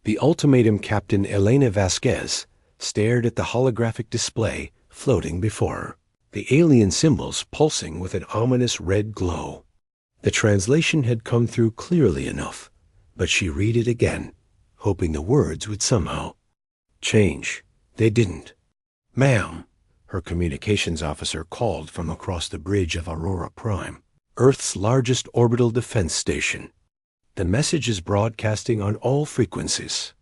The ultimatum Captain Elena Vasquez stared at the holographic display floating before her, the alien symbols pulsing with an ominous red glow. The translation had come through clearly enough, but she read it again, hoping the words would somehow change. They didn't. "Ma'am," her communications officer called from across the bridge of Aurora Prime, Earth's largest orbital defense station. "The message is broadcasting on all frequencies.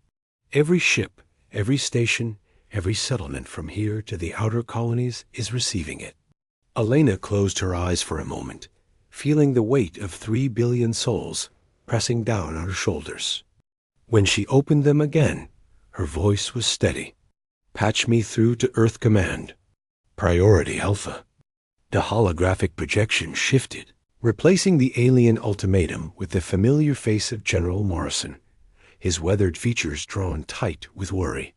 Every ship, every station, every settlement from here to the outer colonies is receiving it." Elena closed her eyes for a moment, feeling the weight of 3 billion souls pressing down on her shoulders. When she opened them again, her voice was steady. "Patch me through to Earth Command. Priority Alpha." The holographic projection shifted, replacing the alien ultimatum with the familiar face of General Morrison, his weathered features drawn tight with worry.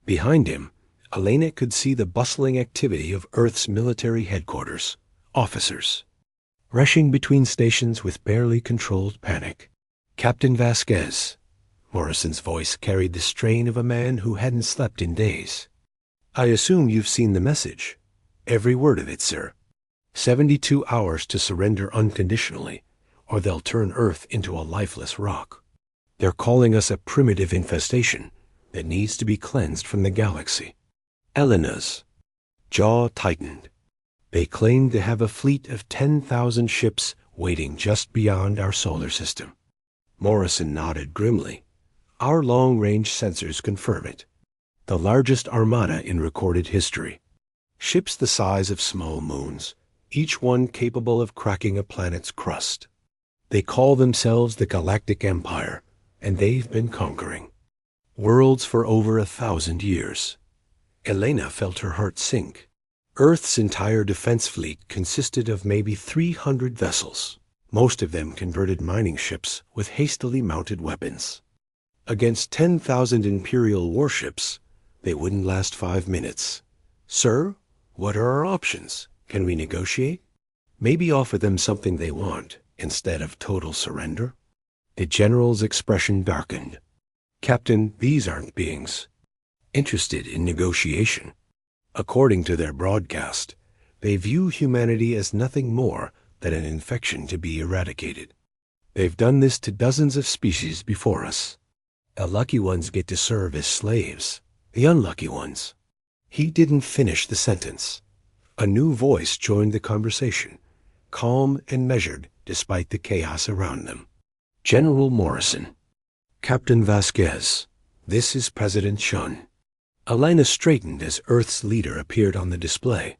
Behind him, Elena could see the bustling activity of Earth's military headquarters, officers rushing between stations with barely controlled panic. "Captain Vasquez." Morrison's voice carried the strain of a man who hadn't slept in days. "I assume you've seen the message." "Every word of it, sir. 72 hours to surrender unconditionally, or they'll turn Earth into a lifeless rock. They're calling us a primitive infestation that needs to be cleansed from the galaxy." Elena's jaw tightened. "They claim to have a fleet of 10,000 ships waiting just beyond our solar system." Morrison nodded grimly. "Our long-range sensors confirm it. The largest armada in recorded history. Ships the size of small moons, each one capable of cracking a planet's crust. They call themselves the Galactic Empire, and they've been conquering worlds for over 1,000 years. Elena felt her heart sink. Earth's entire defense fleet consisted of maybe 300 vessels, most of them converted mining ships with hastily mounted weapons. Against 10,000 Imperial warships, they wouldn't last 5 minutes. "Sir, what are our options? Can we negotiate? Maybe offer them something they want instead of total surrender?" The general's expression darkened. "Captain, these aren't beings interested in negotiation. According to their broadcast, they view humanity as nothing more than an infection to be eradicated. They've done this to dozens of species before us. The lucky ones get to serve as slaves. The unlucky ones." He didn't finish the sentence. A new voice joined the conversation, calm and measured despite the chaos around them. "General Morrison." "Captain Vasquez, this is President Shun." Elena straightened as Earth's leader appeared on the display.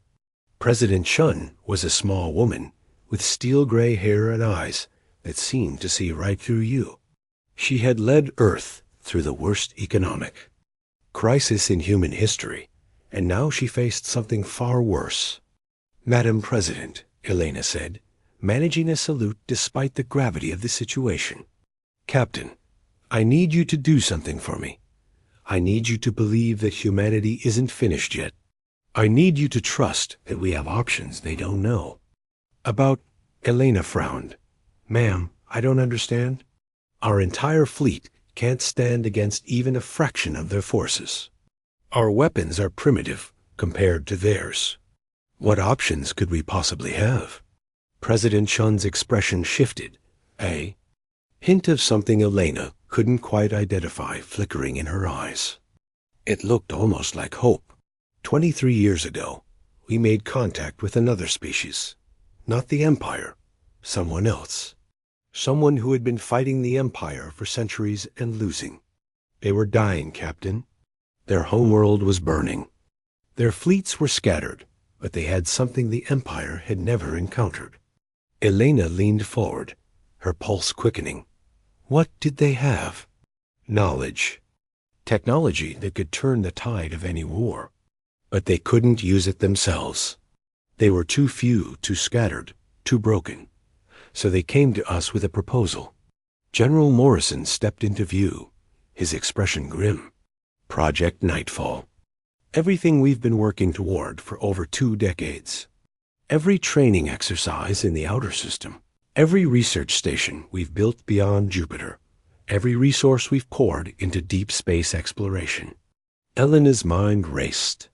President Shun was a small woman with steel-gray hair and eyes that seemed to see right through you. She had led Earth through the worst economic crisis in human history, and now she faced something far worse. "Madam President," Elena said, managing a salute despite the gravity of the situation. "Captain, I need you to do something for me. I need you to believe that humanity isn't finished yet. I need you to trust that we have options they don't know." "About—" Elena frowned. "Ma'am, I don't understand." "Our entire fleet can't stand against even a fraction of their forces. Our weapons are primitive compared to theirs. What options could we possibly have?" President Shun's expression shifted, a hint of something Elena couldn't quite identify flickering in her eyes. It looked almost like hope. 23 years ago, we made contact with another species. Not the Empire, someone else. Someone who had been fighting the Empire for centuries and losing. They were dying, Captain. Their homeworld was burning. Their fleets were scattered, but they had something the Empire had never encountered. Elena leaned forward, her pulse quickening. What did they have? Knowledge. Technology that could turn the tide of any war. But they couldn't use it themselves. They were too few, too scattered, too broken. So they came to us with a proposal. General Morrison stepped into view, his expression grim. Project Nightfall. Everything we've been working toward for over 2 decades. Every training exercise in the outer system. Every research station we've built beyond Jupiter. every resource we've poured into deep space exploration. Elena's mind raced.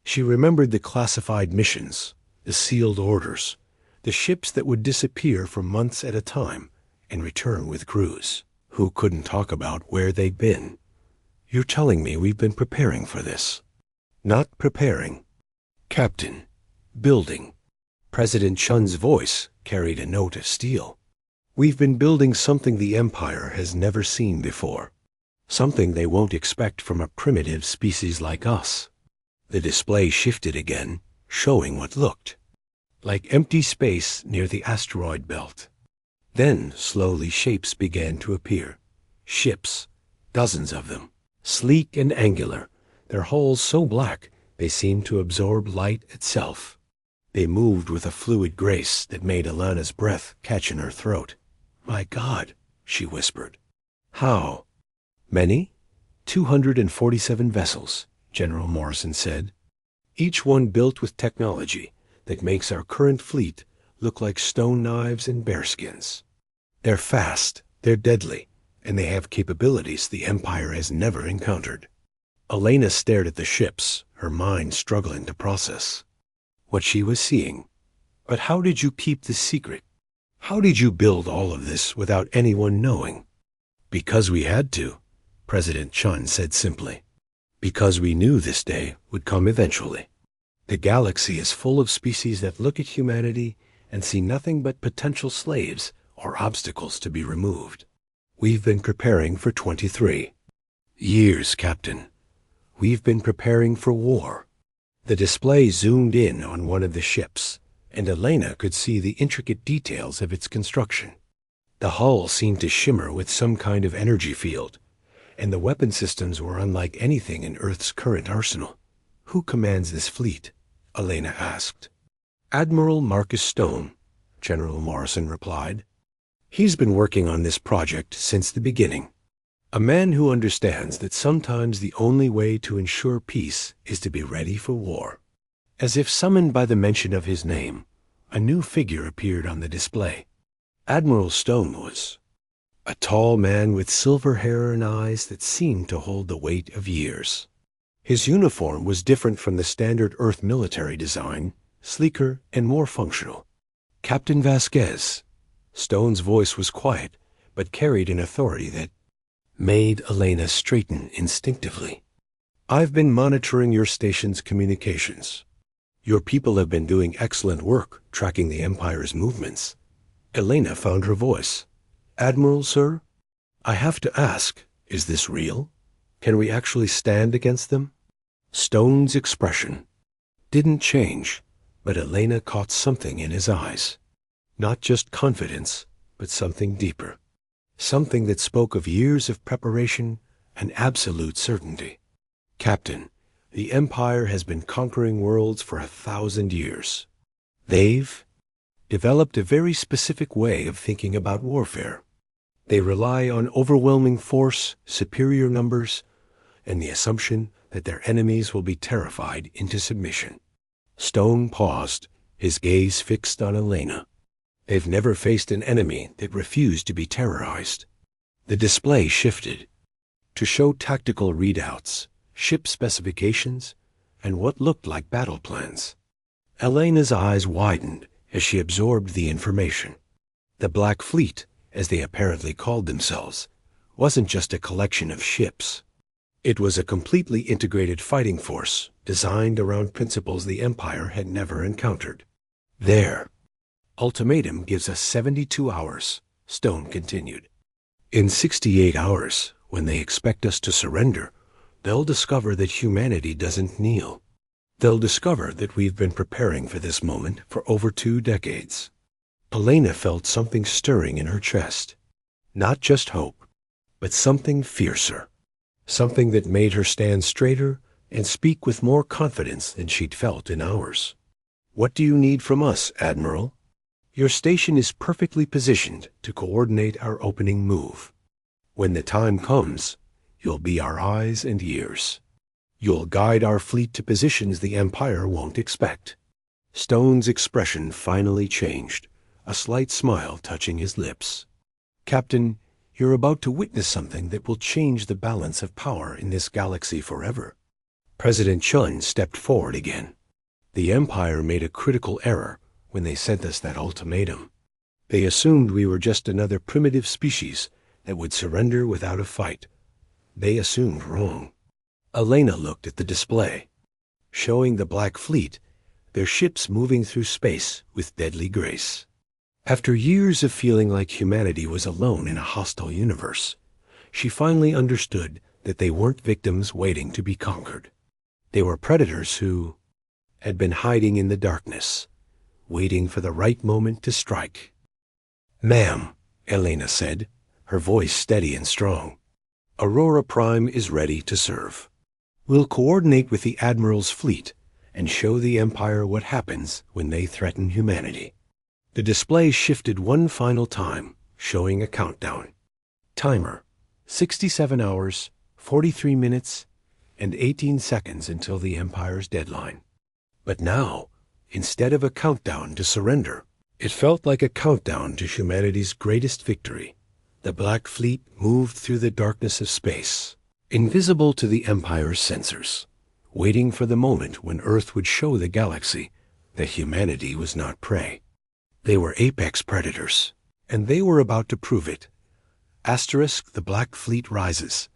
She remembered the classified missions, the sealed orders, the ships that would disappear for months at a time and return with crews who couldn't talk about where they'd been. You're telling me we've been preparing for this? Not preparing. Captain, building. President Chun's voice carried a note of steel. We've been building something the Empire has never seen before. Something they won't expect from a primitive species like us. The display shifted again, showing what looked like empty space near the asteroid belt. Then, slowly, shapes began to appear. Ships, dozens of them, sleek and angular, their hulls so black they seemed to absorb light itself. They moved with a fluid grace that made Alana's breath catch in her throat. "My God," she whispered. "How many?" 247 vessels, General Morrison said. Each one built with technology that makes our current fleet look like stone knives and bearskins. They're fast, they're deadly, and they have capabilities the Empire has never encountered. Elena stared at the ships, her mind struggling to process what she was seeing. But how did you keep this secret? How did you build all of this without anyone knowing? Because we had to, President Chun said simply. Because we knew this day would come eventually. The galaxy is full of species that look at humanity and see nothing but potential slaves or obstacles to be removed. We've been preparing for 23 years, Captain. We've been preparing for war. The display zoomed in on one of the ships, and Elena could see the intricate details of its construction. The hull seemed to shimmer with some kind of energy field, and the weapon systems were unlike anything in Earth's current arsenal. Who commands this fleet? Elena asked. Admiral Marcus Stone, General Morrison replied. He's been working on this project since the beginning. A man who understands that sometimes the only way to ensure peace is to be ready for war. As if summoned by the mention of his name, a new figure appeared on the display. Admiral Stone was a tall man with silver hair and eyes that seemed to hold the weight of years. His uniform was different from the standard Earth military design, sleeker and more functional. Captain Vasquez. Stone's voice was quiet, but carried an authority that made Elena straighten instinctively. I've been monitoring your station's communications. Your people have been doing excellent work tracking the Empire's movements. Elena found her voice. Admiral, sir? I have to ask, is this real? Can we actually stand against them? Stone's expression didn't change, but Elena caught something in his eyes. Not just confidence, but something deeper. Something that spoke of years of preparation and absolute certainty. Captain, the Empire has been conquering worlds for 1,000 years. They've developed a very specific way of thinking about warfare. They rely on overwhelming force, superior numbers, and the assumption that their enemies will be terrified into submission. Stone paused, his gaze fixed on Elena. They've never faced an enemy that refused to be terrorized. The display shifted to show tactical readouts, ship specifications, and what looked like battle plans. Elena's eyes widened as she absorbed the information. The Black Fleet, as they apparently called themselves, wasn't just a collection of ships. It was a completely integrated fighting force designed around principles the Empire had never encountered. Their ultimatum gives us 72 hours, Stone continued. In 68 hours, when they expect us to surrender, they'll discover that humanity doesn't kneel. They'll discover that we've been preparing for this moment for over 2 decades. Elena felt something stirring in her chest. Not just hope, but something fiercer. Something that made her stand straighter and speak with more confidence than she'd felt in hours. What do you need from us, Admiral? Your station is perfectly positioned to coordinate our opening move. When the time comes, you'll be our eyes and ears. You'll guide our fleet to positions the Empire won't expect. Stone's expression finally changed, a slight smile touching his lips. Captain, You're about to witness something that will change the balance of power in this galaxy forever. President Chun stepped forward again. The Empire made a critical error when they sent us that ultimatum. They assumed we were just another primitive species that would surrender without a fight. They assumed wrong. Elena looked at the display, showing the Black Fleet, their ships moving through space with deadly grace. After years of feeling like humanity was alone in a hostile universe, she finally understood that they weren't victims waiting to be conquered. They were predators who had been hiding in the darkness, waiting for the right moment to strike. "Ma'am," Elena said, her voice steady and strong, "Aurora Prime is ready to serve. We'll coordinate with the Admiral's fleet and show the Empire what happens when they threaten humanity." The display shifted one final time, showing a countdown. Timer: 67 hours, 43 minutes, and 18 seconds until the Empire's deadline. But now, instead of a countdown to surrender, it felt like a countdown to humanity's greatest victory. The Black Fleet moved through the darkness of space, invisible to the Empire's sensors, waiting for the moment when Earth would show the galaxy that humanity was not prey. They were apex predators, and they were about to prove it. Asterisk, the Black Fleet rises.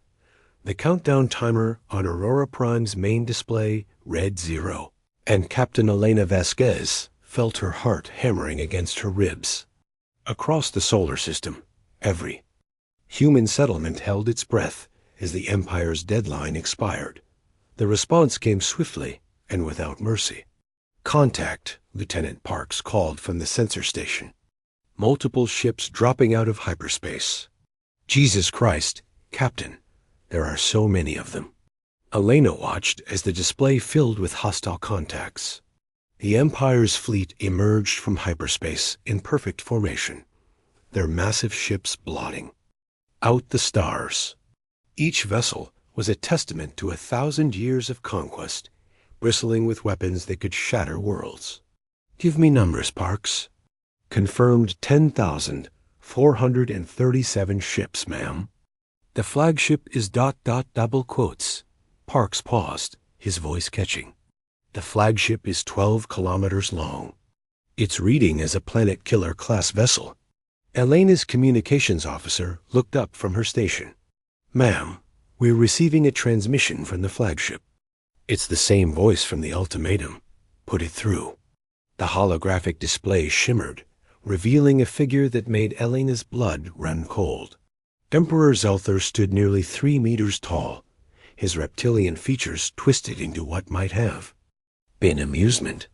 The countdown timer on Aurora Prime's main display read 0, and Captain Elena Vasquez felt her heart hammering against her ribs. Across the solar system, every human settlement held its breath as the Empire's deadline expired. The response came swiftly and without mercy. "Contact," Lieutenant Parks called from the sensor station. Multiple ships dropping out of hyperspace. "Jesus Christ, Captain, there are so many of them." Elena watched as the display filled with hostile contacts. The Empire's fleet emerged from hyperspace in perfect formation, their massive ships blotting out the stars. Each vessel was a testament to 1,000 years of conquest, bristling with weapons that could shatter worlds. "Give me numbers, Parks." "Confirmed 10,437 ships, ma'am." "The flagship is ... double quotes." Parks paused, his voice catching. "The flagship is 12 kilometers long. It's reading as a Planet Killer class vessel." Elena's communications officer looked up from her station. "Ma'am, we're receiving a transmission from the flagship." "It's the same voice from the ultimatum. Put it through." The holographic display shimmered, revealing a figure that made Elena's blood run cold. Emperor Zelther stood nearly 3 meters tall, his reptilian features twisted into what might have been amusement.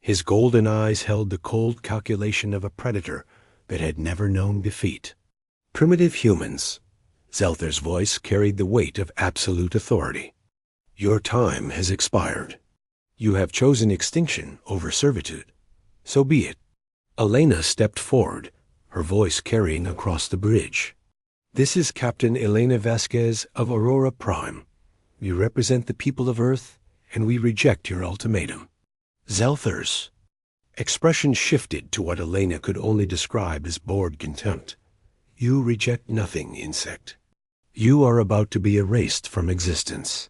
His golden eyes held the cold calculation of a predator that had never known defeat. "Primitive humans." Zelther's voice carried the weight of absolute authority. "Your time has expired. You have chosen extinction over servitude. So be it." Elena stepped forward, her voice carrying across the bridge. "This is Captain Elena Vasquez of Aurora Prime. You represent the people of Earth, and we reject your ultimatum." Zelther's expression shifted to what Elena could only describe as bored contempt. "You reject nothing, insect. You are about to be erased from existence.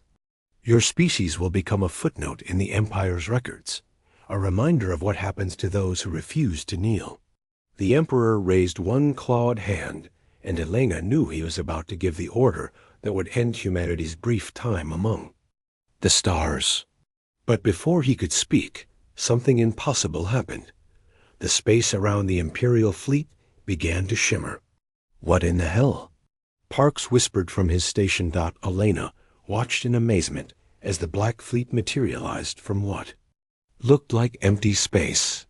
Your species will become a footnote in the Empire's records, a reminder of what happens to those who refuse to kneel." The Emperor raised one clawed hand, and Elena knew he was about to give the order that would end humanity's brief time among the stars. But before he could speak, something impossible happened. The space around the Imperial fleet began to shimmer. "What in the hell?" Parks whispered from his station. Elena watched in amazement as the Black Fleet materialized from what looked like empty space.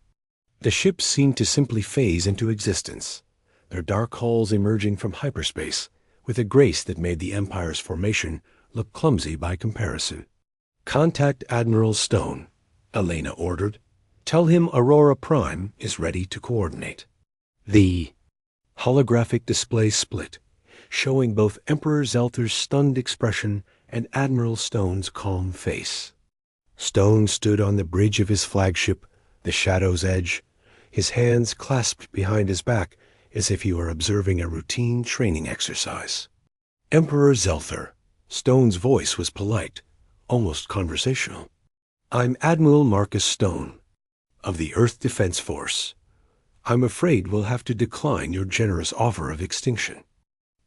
The ships seemed to simply phase into existence, their dark hulls emerging from hyperspace with a grace that made the Empire's formation look clumsy by comparison. "Contact Admiral Stone," Elena ordered. "Tell him Aurora Prime is ready to coordinate." The holographic display split, showing both Emperor Zelther's stunned expression and Admiral Stone's calm face. Stone stood on the bridge of his flagship, the Shadow's Edge, his hands clasped behind his back as if he were observing a routine training exercise. Emperor Zelther. Stone's voice was polite, almost conversational. I'm Admiral Marcus Stone, of the Earth Defense Force. I'm afraid we'll have to decline your generous offer of extinction.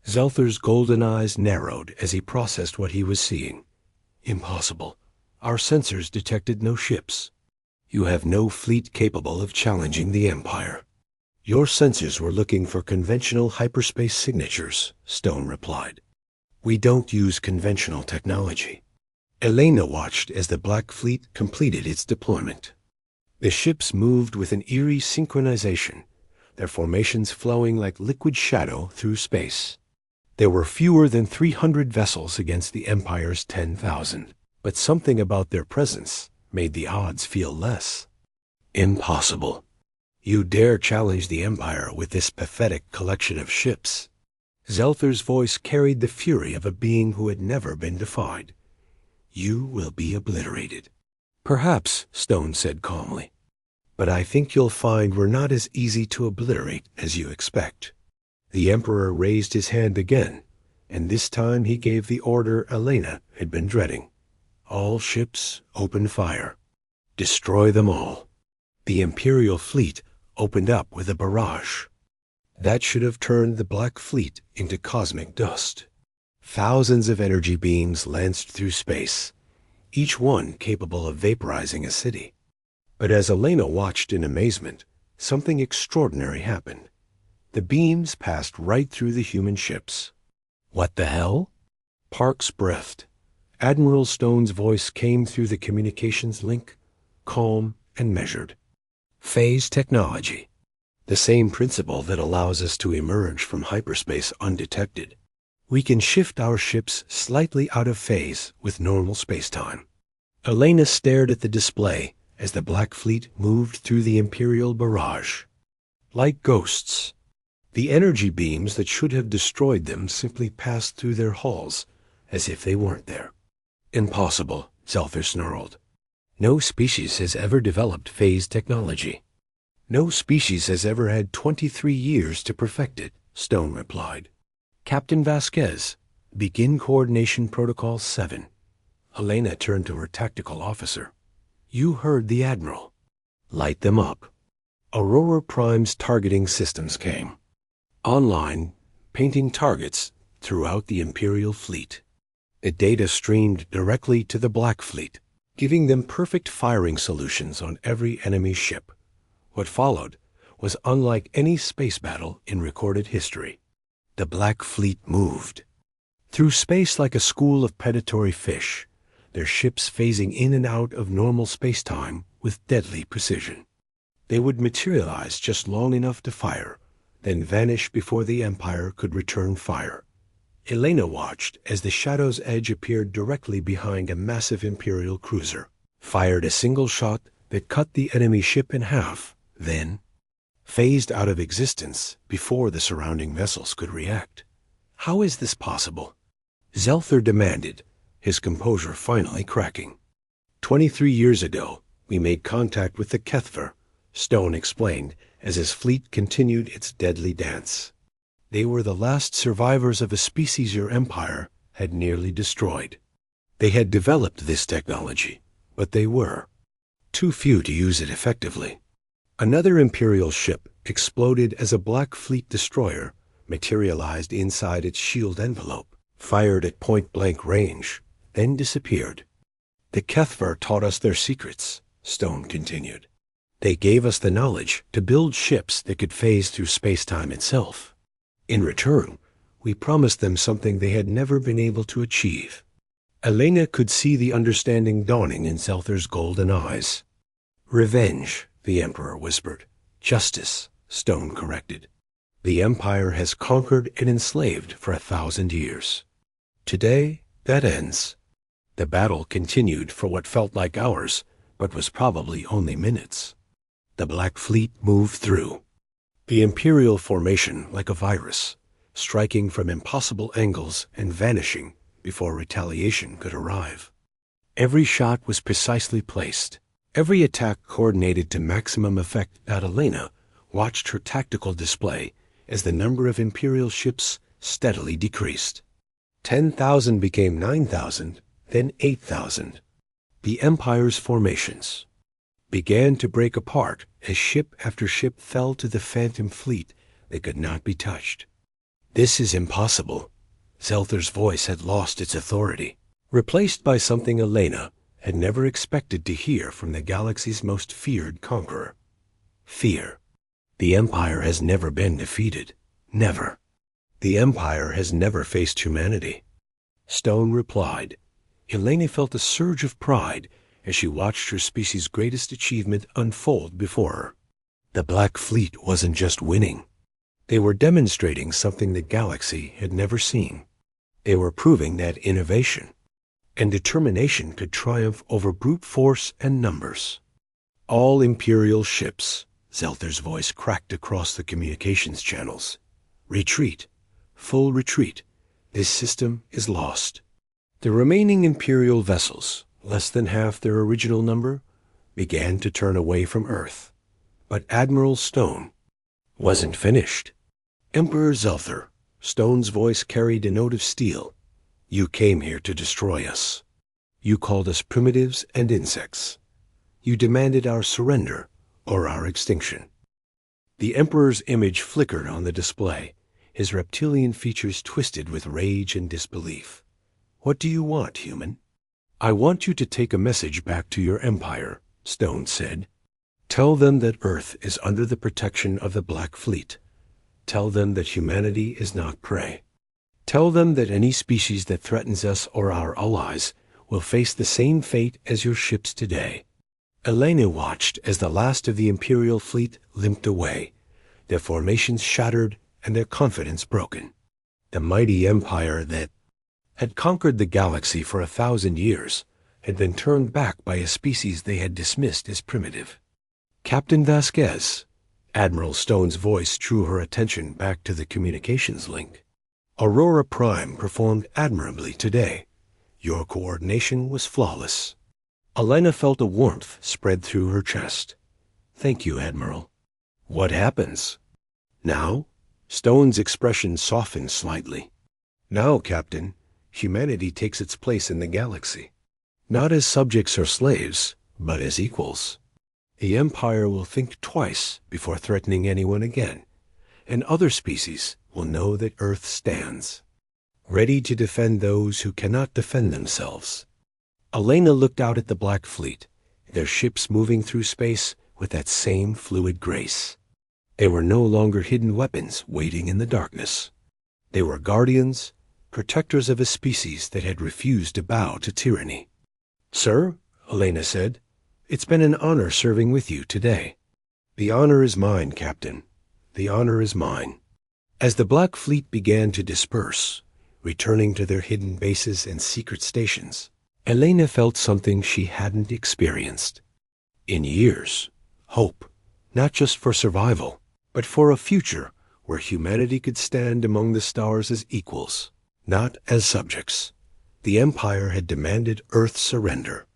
Zelther's golden eyes narrowed as he processed what he was seeing. Impossible. Our sensors detected no ships. You have no fleet capable of challenging the Empire. Your sensors were looking for conventional hyperspace signatures, Stone replied. We don't use conventional technology. Elena watched as the Black Fleet completed its deployment. The ships moved with an eerie synchronization, their formations flowing like liquid shadow through space. There were fewer than 300 vessels against the Empire's 10,000, but something about their presence made the odds feel less. Impossible. You dare challenge the Empire with this pathetic collection of ships? Zelther's voice carried the fury of a being who had never been defied. You will be obliterated. Perhaps, Stone said calmly. But I think you'll find we're not as easy to obliterate as you expect. The Emperor raised his hand again, and this time he gave the order Elena had been dreading. All ships open fire. Destroy them all. The Imperial fleet opened up with a barrage. That should have turned the Black Fleet into cosmic dust. Thousands of energy beams lanced through space, each one capable of vaporizing a city. But as Elena watched in amazement, something extraordinary happened. The beams passed right through the human ships. What the hell? Parks breathed. Admiral Stone's voice came through the communications link, calm and measured. Phase technology. The same principle that allows us to emerge from hyperspace undetected. We can shift our ships slightly out of phase with normal spacetime. Elena stared at the display as the Black Fleet moved through the Imperial barrage. Like ghosts, the energy beams that should have destroyed them simply passed through their hulls as if they weren't there. Impossible, Zelther snarled. No species has ever developed phase technology. No species has ever had 23 years to perfect it, Stone replied. Captain Vasquez, begin Coordination Protocol 7. Elena turned to her tactical officer. You heard the Admiral. Light them up. Aurora Prime's targeting systems came online, painting targets throughout the Imperial fleet. The data streamed directly to the Black Fleet, giving them perfect firing solutions on every enemy ship. What followed was unlike any space battle in recorded history. The Black Fleet moved through space like a school of predatory fish, their ships phasing in and out of normal spacetime with deadly precision. They would materialize just long enough to fire, then vanish before the Empire could return fire. Elena watched as the shadow's edge appeared directly behind a massive Imperial cruiser, fired a single shot that cut the enemy ship in half, then phased out of existence before the surrounding vessels could react. How is this possible? Zelther demanded, his composure finally cracking. 23 years ago, we made contact with the Kethver, Stone explained as his fleet continued its deadly dance. They were the last survivors of a species your Empire had nearly destroyed. They had developed this technology, but they were too few to use it effectively. Another Imperial ship exploded as a Black Fleet destroyer materialized inside its shield envelope, fired at point-blank range, then disappeared. The Kethver taught us their secrets, Stone continued. They gave us the knowledge to build ships that could phase through space-time itself. In return, we promised them something they had never been able to achieve. Elena could see the understanding dawning in Zelther's golden eyes. Revenge, the Emperor whispered. Justice, Stone corrected. The Empire has conquered and enslaved for 1,000 years. Today, that ends. The battle continued for what felt like hours, but was probably only minutes. The Black Fleet moved through. The Imperial formation like a virus, striking from impossible angles and vanishing before retaliation could arrive. Every shot was precisely placed. Every attack coordinated to maximum effect. Elena watched her tactical display as the number of Imperial ships steadily decreased. 10,000 became 9,000, then 8,000. The Empire's formations began to break apart as ship after ship fell to the phantom fleet that could not be touched. "This is impossible." Zelther's voice had lost its authority, replaced by something Elena had never expected to hear from the galaxy's most feared conqueror. Fear. The Empire has never been defeated. Never. The Empire has never faced humanity. Stone replied. Elena felt a surge of pride as she watched her species' greatest achievement unfold before her. The Black Fleet wasn't just winning. They were demonstrating something the galaxy had never seen. They were proving that innovation and determination could triumph over brute force and numbers. "All Imperial ships," Zelther's voice cracked across the communications channels. "Retreat. Full retreat. This system is lost." The remaining Imperial vessels, less than half their original number, began to turn away from Earth. But Admiral Stone wasn't finished. "Emperor Zelther," Stone's voice carried a note of steel, "you came here to destroy us. You called us primitives and insects. You demanded our surrender or our extinction." The Emperor's image flickered on the display, his reptilian features twisted with rage and disbelief. "What do you want, human?" "I want you to take a message back to your empire," Stone said. "Tell them that Earth is under the protection of the Black Fleet. Tell them that humanity is not prey. Tell them that any species that threatens us or our allies will face the same fate as your ships today." Elena watched as the last of the Imperial fleet limped away, their formations shattered and their confidence broken. The mighty empire that had conquered the galaxy for 1,000 years had been turned back by a species they had dismissed as primitive. "Captain Vasquez," Admiral Stone's voice drew her attention back to the communications link. "Aurora Prime performed admirably today. Your coordination was flawless." Elena felt a warmth spread through her chest. "Thank you, Admiral." "What happens?" "Now?" Stone's expression softened slightly. "Now, Captain, humanity takes its place in the galaxy. Not as subjects or slaves, but as equals. The Empire will think twice before threatening anyone again, and other species will know that Earth stands, ready to defend those who cannot defend themselves." Elena looked out at the Black Fleet, their ships moving through space with that same fluid grace. They were no longer hidden weapons waiting in the darkness. They were guardians, protectors of a species that had refused to bow to tyranny. "Sir," Elena said, "it's been an honor serving with you today." "The honor is mine, Captain. The honor is mine." As the Black Fleet began to disperse, returning to their hidden bases and secret stations, Elena felt something she hadn't experienced in years. Hope, not just for survival, but for a future where humanity could stand among the stars as equals, not as subjects. The Empire had demanded Earth's surrender.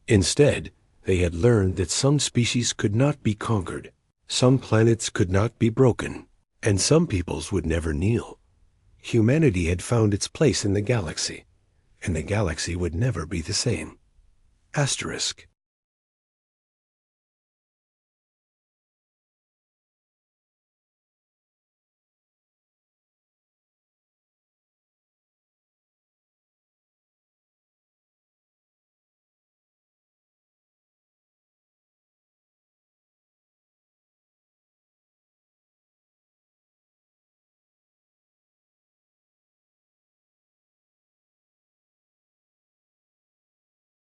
Instead, they had learned that some species could not be conquered, some planets could not be broken, and some peoples would never kneel. Humanity had found its place in the galaxy, and the galaxy would never be the same. Asterisk.